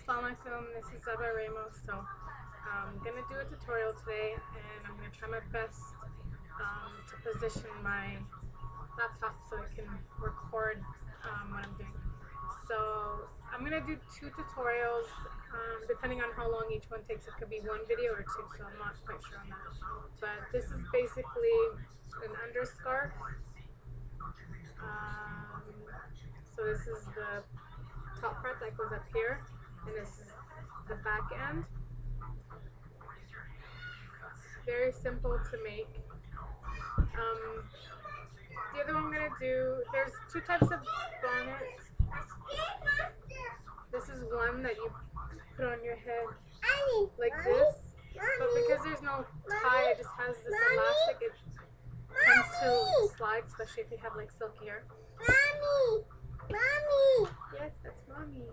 Follow My Film. This is Zeba Ramos. So I'm going to do a tutorial today, and I'm going to try my best to position my laptop so it can record what I'm doing. So I'm going to do 2 tutorials depending on how long each one takes. It could be 1 video or 2, so I'm not quite sure on that. But this is basically an underscarf. So this is the top part that goes up here, and this is the back end. Very simple to make. The other one I'm going to do, there's 2 types of bonnets. This is one that you put on your head like this, but because there's no tie, it just has this elastic, it tends to slide, especially if you have like silky hair. Mommy! Mommy! Yes, that's mommy.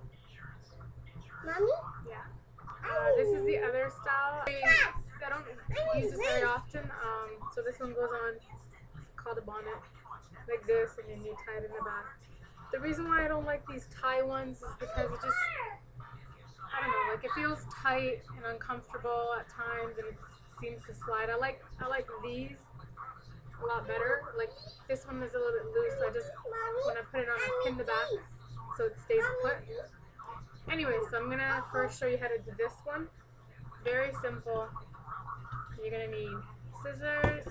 Mommy? Yeah. This is the other style. I don't use this very often. So this one goes on, it's called a bonnet, like this, and then you tie it in the back. The reason why I don't like these tie ones is because it just, I don't know, like it feels tight and uncomfortable at times, and it seems to slide. I like these a lot better. Like this one is a little bit loose, so I just, when I put it on, I pin the back so it stays put. Anyway, so I'm gonna first show you how to do this one. Very simple. You're gonna need scissors,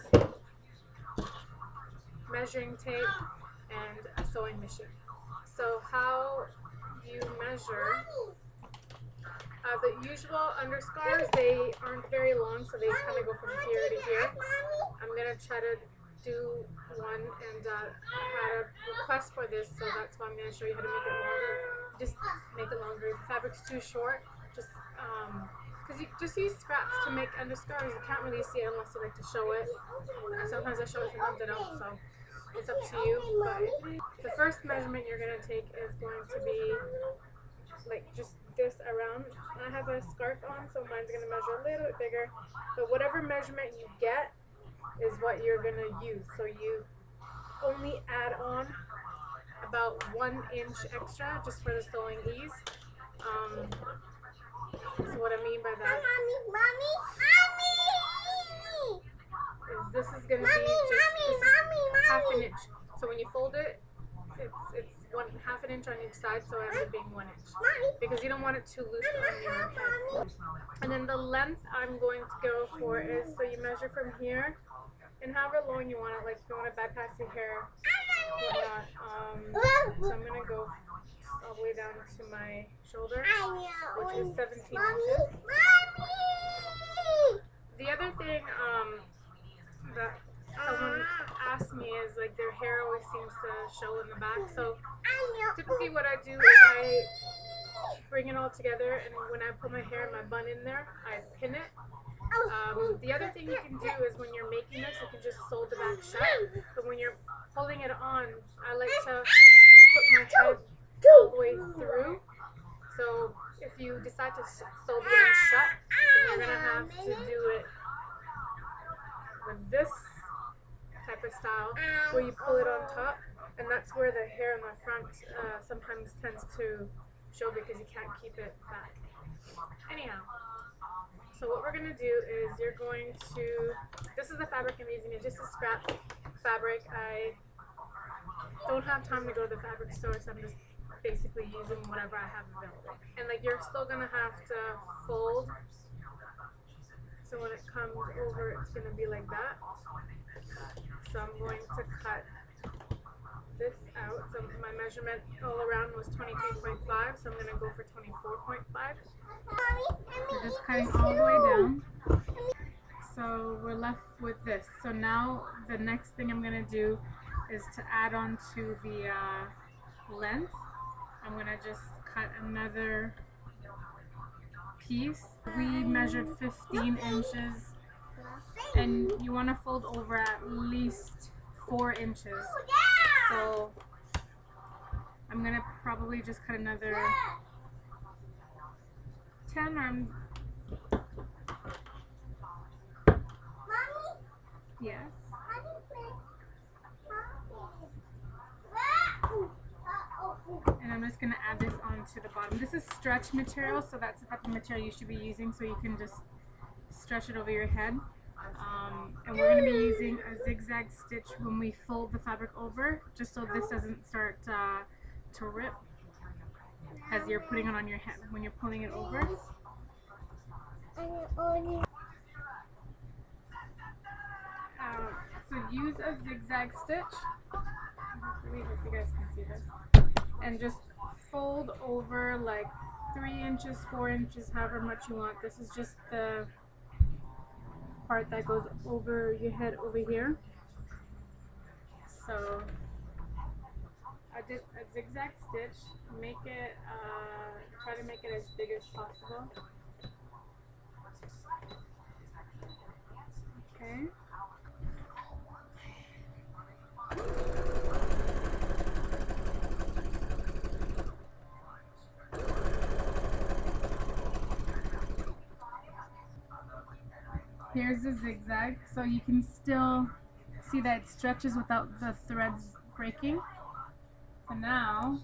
measuring tape, and a sewing machine. So how you measure, the usual underscars, they aren't very long, so they kind of go from here to here. I'm gonna try to do one, and I had a request for this, so that's why I'm gonna show you how to make it longer. Just make it longer. If the fabric's too short, just because you just use scraps to make underscars. You can't really see it unless you like to show it. Sometimes I show it, sometimes I don't, so it's up to you. But the first measurement you're going to take is going to be like just this around. I have a scarf on, so mine's going to measure a little bit bigger. But whatever measurement you get is what you're going to use. So you only add on about 1 inch extra just for the sewing ease. So what I mean by that is this is going to be just half an inch. So when you fold it, it's half an inch on each side, so it ends up being 1 inch. Because you don't want it too loose on your head. And then the length I'm going to go for is, so you measure from here, and however long you want it, like if you want to bypass your hair, whatnot. So I'm going to go all the way down to my shoulder, which is 17 inches. The other thing that someone asked me is like their hair always seems to show in the back. So typically what I do is I bring it all together, and when I put my hair and my bun in there, I pin it. The other thing you can do is when you're making this, you can just sew the back shut. But when you're pulling it on, I like to put my head all the way through. So if you decide to sew the end shut, then you're going to have to do it with this type of style where you pull it on top, and that's where the hair in the front sometimes tends to show because you can't keep it back. Anyhow, so what we're going to do is you're going to, this is the fabric I'm using, it's just a scrap fabric. I don't have time to go to the fabric store, so I'm just basically using whatever I have available. And like you're still going to have to fold, so when it comes over it's going to be like that. So I'm going to cut this out. So my measurement all around was 23.5, so I'm going to go for 24.5. We're just cutting all the way down. So we're left with this. So now the next thing I'm going to do is to add on to the length. I'm going to just cut another piece. We measured 15 inches, and you want to fold over at least 4 inches. So I'm going to probably just cut another 10 or yes. And I'm just going to add this on into the bottom. This is stretch material, so that's the type of material you should be using, so you can just stretch it over your head. And we're going to be using a zigzag stitch when we fold the fabric over, just so this doesn't start to rip as you're putting it on your head when you're pulling it over. So use a zigzag stitch. I really hope you guys can see this. And just fold over like 3 inches, 4 inches, however much you want. This is just the part that goes over your head over here. So I did a zigzag stitch. Make it, try to make it as big as possible. Okay. Here's the zigzag, so you can still see that it stretches without the threads breaking. So now,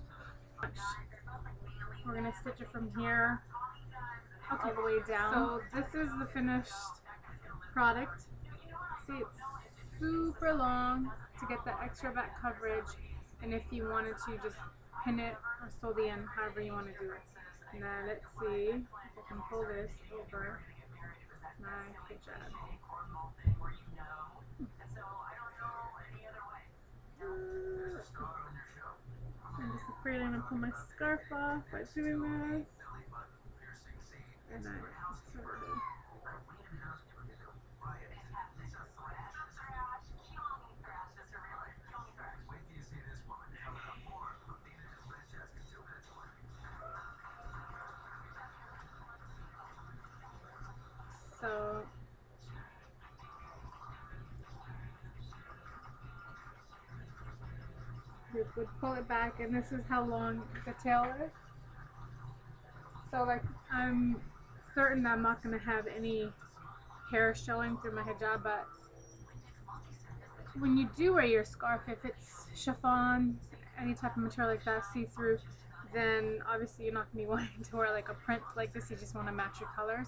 we're going to stitch it from here all the way down. So this is the finished product. See, it's super long to get the extra back coverage, and if you wanted to just pin it or sew the end, however you want to do it. Now let's see if I can pull this over my hijab. I'm just afraid I'm going to pull my scarf off by doing this. And I sort of so we would pull it back, and this is how long the tail is. So like I'm certain that I'm not going to have any hair showing through my hijab, but when you do wear your scarf, if it's chiffon, any type of material like that, see-through, then obviously you're not going to be wanting to wear like a print like this. You just want to match your colors.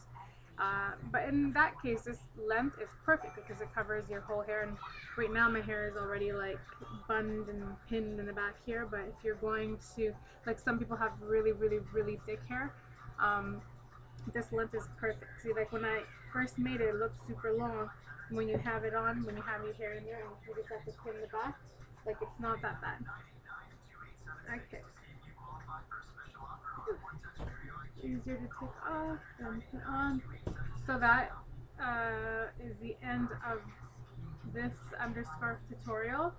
But in that case, this length is perfect because it covers your whole hair. And right now my hair is already like bunned and pinned in the back here. But if you're going to, like some people have really, really, really thick hair, this length is perfect. See, like when I first made it, it looked super long. When you have it on, when you have your hair in there, and you just have to pin the back, like it's not that bad. Okay. Easier to take off and put on. So that is the end of this underscarf tutorial.